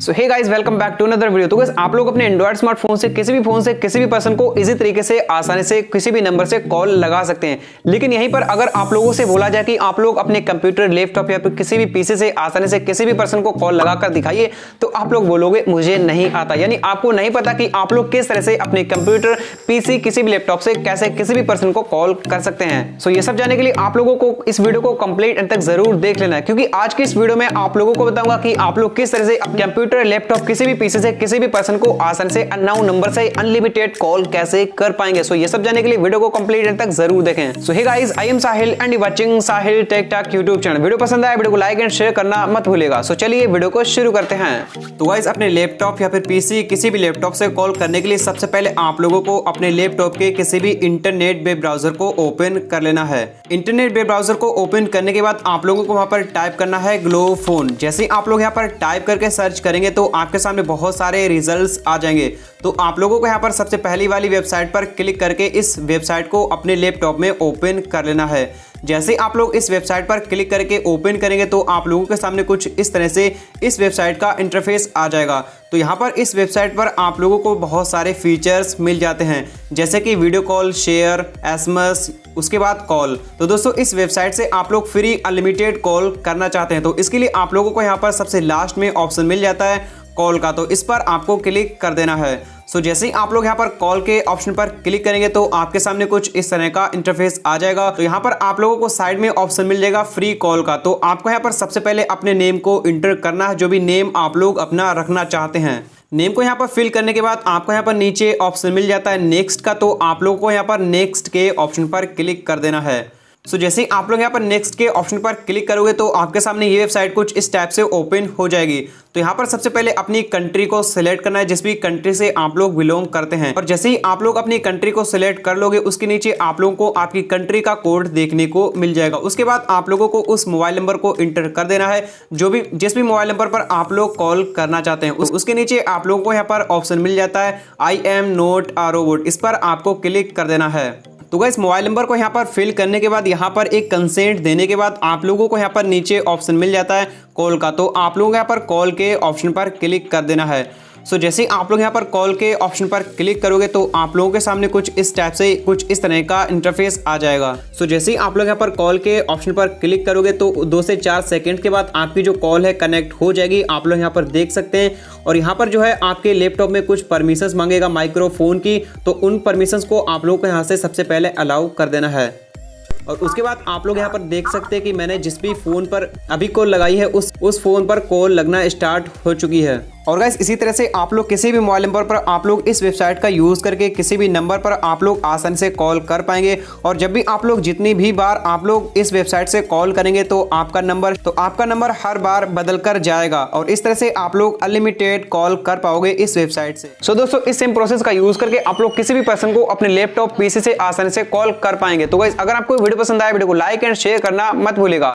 So hey guys, welcome back to another video. तो guys, आप लोग अपने एंड्रॉइड स्मार्टफोन से किसी भी फोन से किसी भी पर्सन को इजी तरीके से आसानी से किसी भी नंबर से कॉल लगा सकते हैं। लेकिन यहीं पर अगर आप लोगों से बोला जाए कि आप लोग अपने कंप्यूटर, लैपटॉप या फिर किसी भी पीसी से आसानी से किसी भी पर्सन को कॉल लगाकर दिखाइए, तो आप लोग बोलोगे मुझे नहीं आता। यानी आपको नहीं पता कि आप लोग किस तरह से अपने कंप्यूटर, पीसी, किसी भी लैपटॉप से कैसे किसी भी पर्सन को कॉल कर सकते हैं। सो ये सब जानने के लिए आप लोगों को इस वीडियो को कंप्लीट अंत तक जरूर देख लेना है, क्योंकि आज की इस वीडियो में आप लोगों को बताऊंगा कि आप लोग किस तरह से कंप्यूटर, लैपटॉप, किसी भी पीसी से किसी भी पर्सन को आसानी से अननोन नंबर से अनलिमिटेड कॉल कैसे कर पाएंगे। सो ये सब जानने के लिए वीडियो को कंप्लीट एंड तक जरूर देखें। So hey guys, I am Sahil and you watching Sahil tech talk YouTube channel. Video पसंद आए वीडियो को लाइक एंड शेयर करना मत भूलिएगा। सो चलिए वीडियो को शुरू करते हैं। तो गाइस, अपने लैपटॉप या फिर पीसी, किसी भी लैपटॉप से कॉल करने के लिए सबसे पहले आप लोगों को अपने लैपटॉप के किसी भी इंटरनेट वेब ब्राउजर को ओपन कर लेना है। इंटरनेट वेब ब्राउजर को ओपन करने के बाद आप लोगों को वहां पर टाइप करना है ग्लोफोन। जैसे ही आप लोग यहाँ पर टाइप करके सर्च करेंगे तो आपके सामने बहुत सारे रिजल्ट्स आ जाएंगे। तो आप लोगों को यहाँ पर सबसे पहली वाली वेबसाइट पर क्लिक करके इस वेबसाइट को अपने लैपटॉप में ओपन कर लेना है। जैसे आप लोग इस वेबसाइट पर क्लिक करके ओपन करेंगे तो आप लोगों के सामने कुछ इस तरह से इस वेबसाइट का इंटरफेस आ जाएगा। तो यहाँ पर इस वेबसाइट पर आप लोगों को बहुत सारे फीचर्स मिल जाते हैं, जैसे कि वीडियो कॉल, शेयर, एसएमएस, उसके बाद कॉल। तो दोस्तों, इस वेबसाइट से आप लोग फ्री अनलिमिटेड कॉल करना चाहते हैं तो इसके लिए आप लोगों को यहाँ पर सबसे लास्ट में ऑप्शन मिल जाता है कॉल का, तो इस पर आपको क्लिक कर देना है। सो जैसे ही आप लोग यहाँ पर कॉल के ऑप्शन पर क्लिक करेंगे तो आपके सामने कुछ इस तरह का इंटरफेस आ जाएगा। तो यहाँ पर आप लोगों को साइड में ऑप्शन मिल जाएगा फ्री कॉल का। तो आपको यहाँ पर सबसे पहले अपने नेम को इंटर करना है, जो भी नेम आप लोग अपना रखना चाहते हैं। नेम को यहाँ पर फिल करने के बाद आपको यहाँ पर नीचे ऑप्शन मिल जाता है नेक्स्ट का, तो आप लोगों को यहाँ पर नेक्स्ट के ऑप्शन पर क्लिक कर देना है। सो जैसे ही आप लोग यहाँ पर नेक्स्ट के ऑप्शन पर क्लिक करोगे तो आपके सामने ये वेबसाइट कुछ इस टाइप से ओपन हो जाएगी। तो यहाँ पर सबसे पहले अपनी कंट्री को सिलेक्ट करना है, जिस भी कंट्री से आप लोग बिलोंग करते हैं। और जैसे ही आप लोग अपनी कंट्री को सिलेक्ट कर लोगे, उसके नीचे आप लोगों को आपकी कंट्री का कोड देखने को मिल जाएगा। उसके बाद आप लोगों को उस मोबाइल नंबर को इंटर कर देना है, जिस भी मोबाइल नंबर पर आप लोग कॉल करना चाहते हैं। उसके नीचे आप लोगों को यहाँ पर ऑप्शन मिल जाता है I am not a robot. इस पर आपको क्लिक कर देना है। तो गाइस, मोबाइल नंबर को यहाँ पर फिल करने के बाद यहाँ पर एक कंसेंट देने के बाद आप लोगों को यहाँ पर नीचे ऑप्शन मिल जाता है कॉल का, तो आप लोगों को यहाँ पर कॉल के ऑप्शन पर क्लिक कर देना है। सो जैसे ही आप लोग यहाँ पर कॉल के ऑप्शन पर क्लिक करोगे तो आप लोगों के सामने कुछ इस टाइप से कुछ इस तरह का इंटरफेस आ जाएगा। सो जैसे ही आप लोग यहाँ पर कॉल के ऑप्शन पर क्लिक करोगे तो 2 से 4 सेकंड के बाद आपकी जो कॉल है कनेक्ट हो जाएगी। आप लोग यहाँ पर देख सकते हैं। और यहाँ पर जो है आपके लैपटॉप में कुछ परमिशंस मांगेगा माइक्रोफोन की, तो उन परमिशंस को आप लोगों को यहाँ से सबसे पहले अलाउ कर देना है। और उसके बाद आप लोग यहाँ पर देख सकते हैं कि मैंने जिस भी फोन पर अभी कॉल लगाई है उस फोन पर कॉल लगना स्टार्ट हो चुकी है। और गाइस, इसी तरह से आप लोग किसी भी मोबाइल नंबर पर आप लोग इस वेबसाइट का यूज़ करके किसी भी नंबर पर आप लोग आसानी से कॉल कर पाएंगे। और जब भी आप लोग जितनी भी बार आप लोग इस वेबसाइट से कॉल करेंगे तो आपका नंबर हर बार बदल कर जाएगा। और इस तरह से आप लोग अनलिमिटेड कॉल कर पाओगे इस वेबसाइट से। सो दोस्तों, इस सेम प्रोसेस का यूज़ करके आप लोग किसी भी पर्सन को अपने लैपटॉप, पीसी से आसानी से कॉल कर पाएंगे। तो गाइस, अगर आपको वीडियो पसंद आए वीडियो को लाइक एंड शेयर करना मत भूलिएगा।